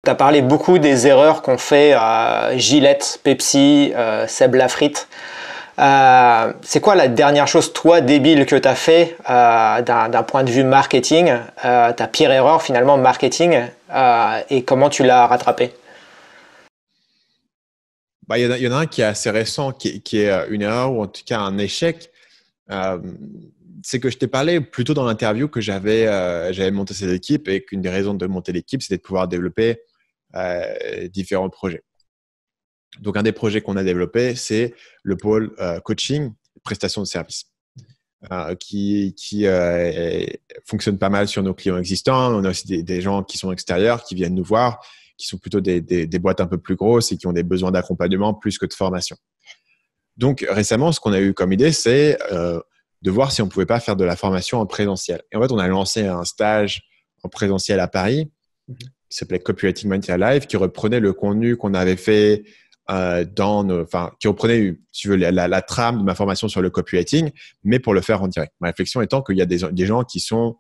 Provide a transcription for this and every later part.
tu as parlé beaucoup des erreurs qu'ont fait Gillette, Pepsi, Seb Lafrite. C'est quoi la dernière chose, toi, débile, que tu as fait d'un point de vue marketing, ta pire erreur finalement marketing, et comment tu l'as rattrapé? Il y en a un qui est assez récent, qui est une erreur ou en tout cas un échec. Euh, c'est que je t'ai parlé plutôt dans l'interview que j'avais monté cette équipe et qu'une des raisons de monter l'équipe, c'était de pouvoir développer différents projets. Donc, un des projets qu'on a développé, c'est le pôle coaching, prestation de services, qui fonctionne pas mal sur nos clients existants. On a aussi des gens qui sont extérieurs, qui viennent nous voir, qui sont plutôt des boîtes un peu plus grosses et qui ont des besoins d'accompagnement plus que de formation. Donc, récemment, ce qu'on a eu comme idée, c'est de voir si on pouvait pas faire de la formation en présentiel. Et en fait, on a lancé un stage en présentiel à Paris qui s'appelait Copywriting Mindset Live, qui reprenait le contenu qu'on avait fait qui reprenait, si tu veux, la trame de ma formation sur le copywriting, mais pour le faire en direct. Ma réflexion étant qu'il y a des gens qui sont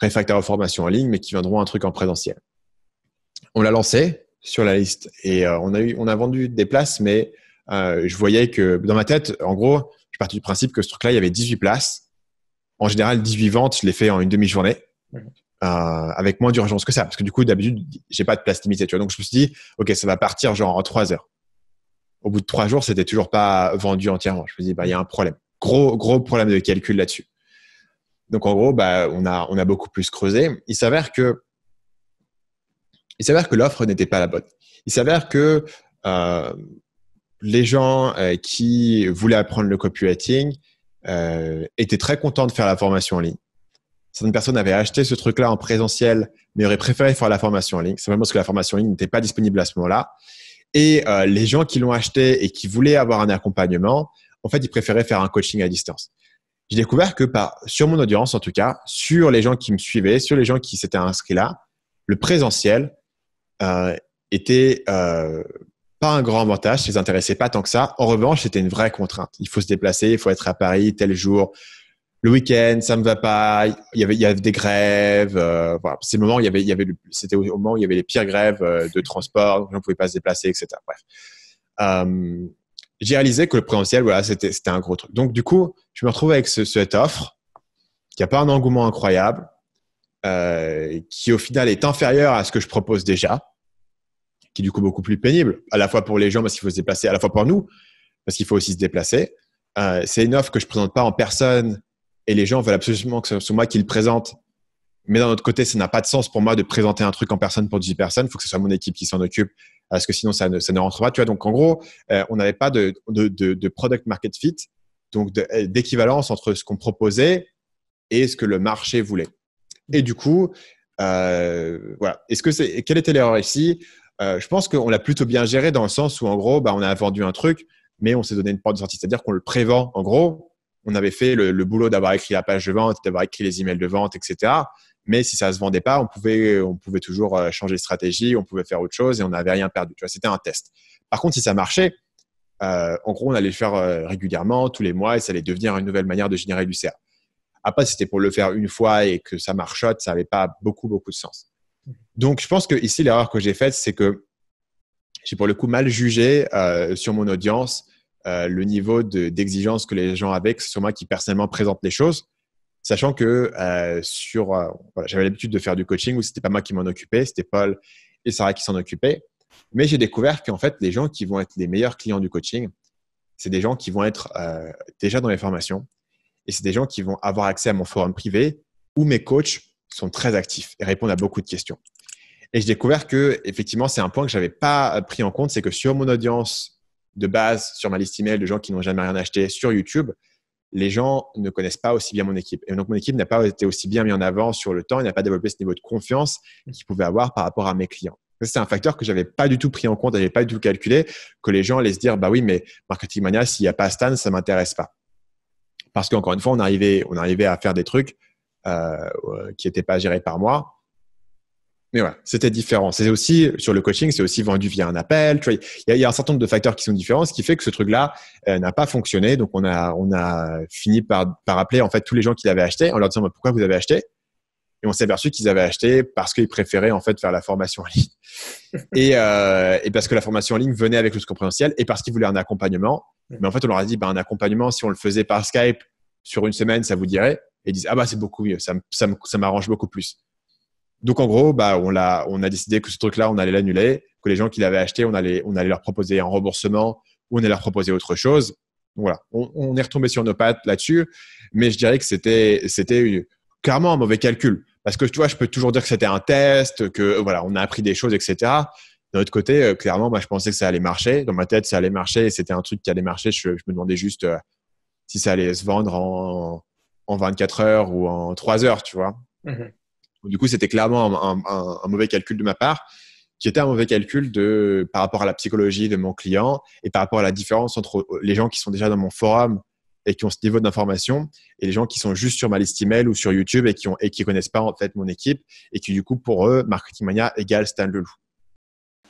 réfractaires aux formations en ligne, mais qui viendront un truc en présentiel. On l'a lancé sur la liste et on a vendu des places, mais je voyais que dans ma tête, en gros, je partais du principe que ce truc-là, il y avait 18 places. En général, 18 ventes, je l'ai fait en une demi-journée. Avec moins d'urgence que ça, parce que du coup, d'habitude, j'ai pas de place limitée, tu vois. Donc, je me suis dit, OK, ça va partir genre en 3 heures. Au bout de 3 jours, c'était toujours pas vendu entièrement. Je me suis dit, il y a un problème. Gros problème de calcul là-dessus. Donc, en gros, on a beaucoup plus creusé. Il s'avère que l'offre n'était pas la bonne. Il s'avère que les gens qui voulaient apprendre le copywriting étaient très contents de faire la formation en ligne. Certaines personnes avaient acheté ce truc-là en présentiel, mais auraient préféré faire la formation en ligne, simplement parce que la formation en ligne n'était pas disponible à ce moment-là. Et les gens qui l'ont acheté et qui voulaient avoir un accompagnement, en fait, ils préféraient faire un coaching à distance. J'ai découvert que sur mon audience, en tout cas, sur les gens qui me suivaient, sur les gens qui s'étaient inscrits là, le présentiel était pas un grand avantage, ça les intéressait pas tant que ça. En revanche, c'était une vraie contrainte. Il faut se déplacer, il faut être à Paris tel jour. Le week-end, ça me va pas. Il y avait des grèves. Voilà. C'était au moment où il y avait les pires grèves de transport. Les gens ne pouvaient pas se déplacer, etc. Bref. J'ai réalisé que le présentiel, voilà, c'était un gros truc. Donc, du coup, je me retrouve avec cette offre qui n'a pas un engouement incroyable, qui au final est inférieure à ce que je propose déjà, qui est du coup beaucoup plus pénible, à la fois pour les gens parce qu'il faut se déplacer, à la fois pour nous parce qu'il faut aussi se déplacer. C'est une offre que je présente pas en personne et les gens veulent absolument que ce soit moi qui le présente. Mais d'un autre côté, ça n'a pas de sens pour moi de présenter un truc en personne pour 18 personnes. Il faut que ce soit mon équipe qui s'en occupe parce que sinon, ça ne rentre pas. Tu vois, donc, en gros, on n'avait pas de product market fit, donc d'équivalence entre ce qu'on proposait et ce que le marché voulait. Et du coup, voilà. Quelle était l'erreur ici? Je pense qu'on l'a plutôt bien géré dans le sens où, en gros, on a vendu un truc, mais on s'est donné une porte de sortie. C'est-à-dire qu'on le prévend. En gros, on avait fait le boulot d'avoir écrit la page de vente, d'avoir écrit les emails de vente, etc. Mais si ça se vendait pas, on pouvait toujours changer de stratégie, on pouvait faire autre chose et on n'avait rien perdu. Tu vois, c'était un test. Par contre, si ça marchait, en gros, on allait le faire régulièrement, tous les mois, et ça allait devenir une nouvelle manière de générer du CA. Après, si c'était pour le faire une fois et que ça marchote, ça n'avait pas beaucoup de sens. Donc, je pense que ici, l'erreur que j'ai faite, c'est que j'ai pour le coup mal jugé sur mon audience le niveau d'exigence que les gens avaient, que ce soit moi qui personnellement présente les choses, sachant que voilà, j'avais l'habitude de faire du coaching où c'était pas moi qui m'en occupais, c'était Paul et Sarah qui s'en occupaient. Mais j'ai découvert qu'en fait, les gens qui vont être les meilleurs clients du coaching, c'est des gens qui vont être déjà dans les formations et c'est des gens qui vont avoir accès à mon forum privé où mes coachs sont très actifs et répondent à beaucoup de questions. Et j'ai découvert que effectivement, c'est un point que j'avais pas pris en compte, c'est que sur mon audience de base, sur ma liste email de gens qui n'ont jamais rien acheté sur YouTube, les gens ne connaissent pas aussi bien mon équipe. Et donc, mon équipe n'a pas été aussi bien mis en avant sur le temps, il n'a pas développé ce niveau de confiance qu'ils pouvaient avoir par rapport à mes clients. C'est un facteur que j'avais pas du tout pris en compte, j'avais pas du tout calculé, que les gens allaient se dire, bah oui, mais Marketing Mania, s'il n'y a pas Stan, ça m'intéresse pas. Parce qu'encore une fois, on arrivait à faire des trucs qui n'étaient pas gérés par moi. Mais voilà, c'était différent. C'est aussi, sur le coaching, c'est aussi vendu via un appel. Tu vois, il y a un certain nombre de facteurs qui sont différents, ce qui fait que ce truc-là n'a pas fonctionné. Donc, on a fini par appeler en fait tous les gens qui l'avaient acheté en leur disant pourquoi vous avez acheté. Et on s'est aperçu qu'ils avaient acheté parce qu'ils préféraient en fait faire la formation en ligne. Et parce que la formation en ligne venait avec le score présentiel et parce qu'ils voulaient un accompagnement. Mais en fait, on leur a dit, un accompagnement, si on le faisait par Skype sur une semaine, ça vous dirait? Et ils disent, c'est beaucoup mieux, ça m'arrange beaucoup plus. Donc, en gros, on a décidé que ce truc-là, on allait l'annuler, que les gens qui l'avaient acheté, on allait leur proposer un remboursement ou on allait leur proposer autre chose. Donc, voilà, on est retombé sur nos pattes là-dessus. Mais je dirais que c'était clairement un mauvais calcul. Parce que tu vois, je peux toujours dire que c'était un test, que voilà, on a appris des choses, etc. D'un autre côté, clairement, moi, je pensais que ça allait marcher. Dans ma tête, ça allait marcher et c'était un truc qui allait marcher. Je me demandais juste si ça allait se vendre en 24 heures ou en 3 heures, tu vois. Mhm. Du coup, c'était clairement un mauvais calcul de ma part, qui était un mauvais calcul par rapport à la psychologie de mon client et par rapport à la différence entre les gens qui sont déjà dans mon forum et qui ont ce niveau d'information et les gens qui sont juste sur ma liste email ou sur YouTube et qui connaissent pas en fait mon équipe et qui du coup pour eux Marketing Mania égale Stan Leloup.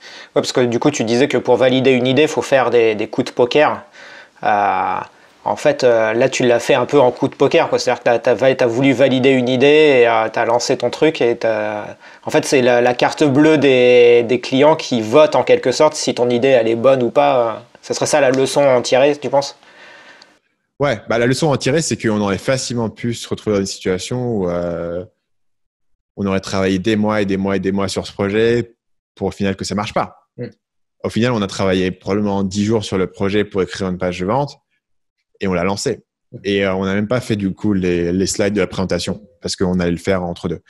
Ouais, parce que du coup tu disais que pour valider une idée il faut faire des coups de poker. En fait là tu l'as fait un peu en coup de poker, quoi. C'est-à-dire que t'as voulu valider une idée et t'as lancé ton truc et en fait c'est la carte bleue des clients qui votent en quelque sorte si ton idée elle est bonne ou pas. Ce serait ça la leçon à en tirer, tu penses? Ouais, la leçon à en tirer, c'est qu'on aurait facilement pu se retrouver dans une situation où on aurait travaillé des mois et des mois et des mois sur ce projet pour au final que ça marche pas. Au final, on a travaillé probablement 10 jours sur le projet pour écrire une page de vente et on l'a lancé. Et on n'a même pas fait du coup les slides de la présentation parce qu'on allait le faire entre deux.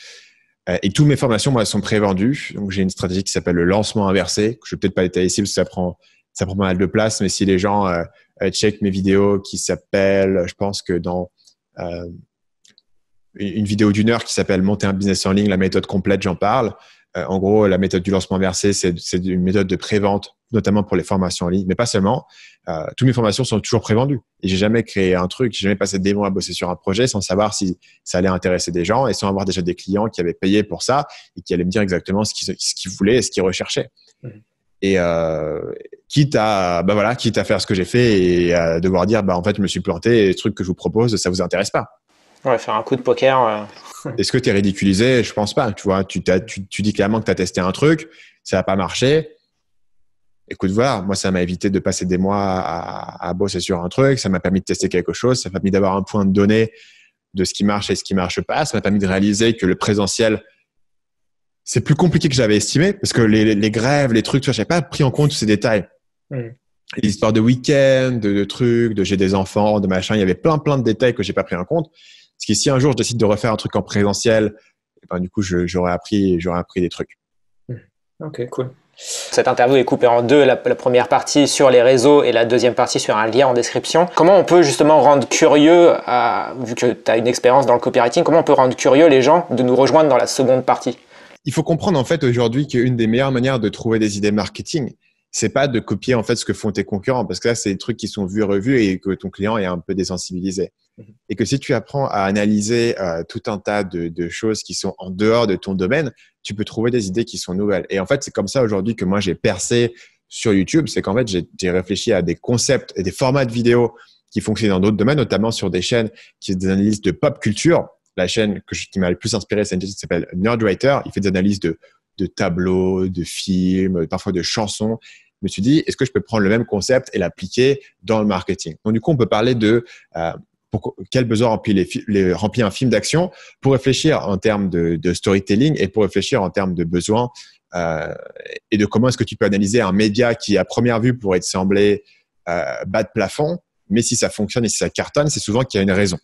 Et toutes mes formations, moi, elles sont prévendues. Donc, j'ai une stratégie qui s'appelle le lancement inversé, que je ne vais peut-être pas détailler ici parce que ça prend pas mal de place. Mais si les gens check mes vidéos qui s'appellent, je pense que dans une vidéo d'1 heure qui s'appelle Monter un business en ligne, la méthode complète, j'en parle. En gros, la méthode du lancement inversé, c'est une méthode de prévente, notamment pour les formations en ligne, mais pas seulement. Toutes mes formations sont toujours prévendues. Et j'ai jamais créé un truc, j'ai jamais passé des mois à bosser sur un projet sans savoir si ça allait intéresser des gens et sans avoir déjà des clients qui avaient payé pour ça et qui allaient me dire exactement ce qu'ils voulaient et ce qu'ils recherchaient. Et quitte à faire ce que j'ai fait et à devoir dire, en fait, je me suis planté et le truc que je vous propose, ça vous intéresse pas. Ouais, faire un coup de poker. Est-ce que tu es ridiculisé? Je pense pas. Tu vois, tu dis clairement que tu as testé un truc, ça n'a pas marché. Écoute, voilà, moi, ça m'a évité de passer des mois à bosser sur un truc. Ça m'a permis de tester quelque chose. Ça m'a permis d'avoir un point de données de ce qui marche et ce qui marche pas. Ça m'a permis de réaliser que le présentiel, c'est plus compliqué que j'avais estimé parce que les grèves, les trucs, tu vois, j'avais pas pris en compte tous ces détails. Les histoires de week-end, de trucs, de j'ai des enfants, de machin. Il y avait plein de détails que j'ai pas pris en compte. Parce que si un jour je décide de refaire un truc en présentiel, du coup, j'aurais appris des trucs. Ok, cool. Cette interview est coupée en deux, la première partie sur les réseaux et la deuxième partie sur un lien en description. Comment on peut justement rendre curieux, vu que tu as une expérience dans le copywriting, comment on peut rendre curieux les gens de nous rejoindre dans la seconde partie? Il faut comprendre en fait aujourd'hui qu'une des meilleures manières de trouver des idées marketing, c'est pas de copier en fait ce que font tes concurrents, parce que là, c'est des trucs qui sont vus et revus et que ton client est un peu désensibilisé. Et que si tu apprends à analyser tout un tas de choses qui sont en dehors de ton domaine, tu peux trouver des idées qui sont nouvelles. Et en fait, c'est comme ça aujourd'hui que moi, j'ai percé sur YouTube. C'est qu'en fait, j'ai réfléchi à des concepts et des formats de vidéos qui fonctionnent dans d'autres domaines, notamment sur des chaînes qui sont des analyses de pop culture. La chaîne qui m'a le plus inspiré, c'est une chaîne qui s'appelle Nerdwriter. Il fait des analyses de tableaux, de films, parfois de chansons. Je me suis dit, est-ce que je peux prendre le même concept et l'appliquer dans le marketing? Donc, du coup, on peut parler de quel besoin remplit un film d'action pour réfléchir en termes de storytelling et pour réfléchir en termes de besoins et de comment est-ce que tu peux analyser un média qui, à première vue, pourrait te sembler bas de plafond, mais si ça fonctionne et si ça cartonne, c'est souvent qu'il y a une raison.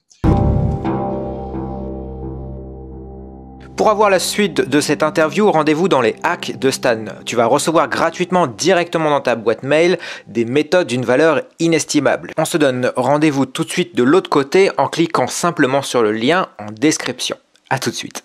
Pour avoir la suite de cette interview, rendez-vous dans les hacks de Stan. Tu vas recevoir gratuitement directement dans ta boîte mail des méthodes d'une valeur inestimable. On se donne rendez-vous tout de suite de l'autre côté en cliquant simplement sur le lien en description. À tout de suite.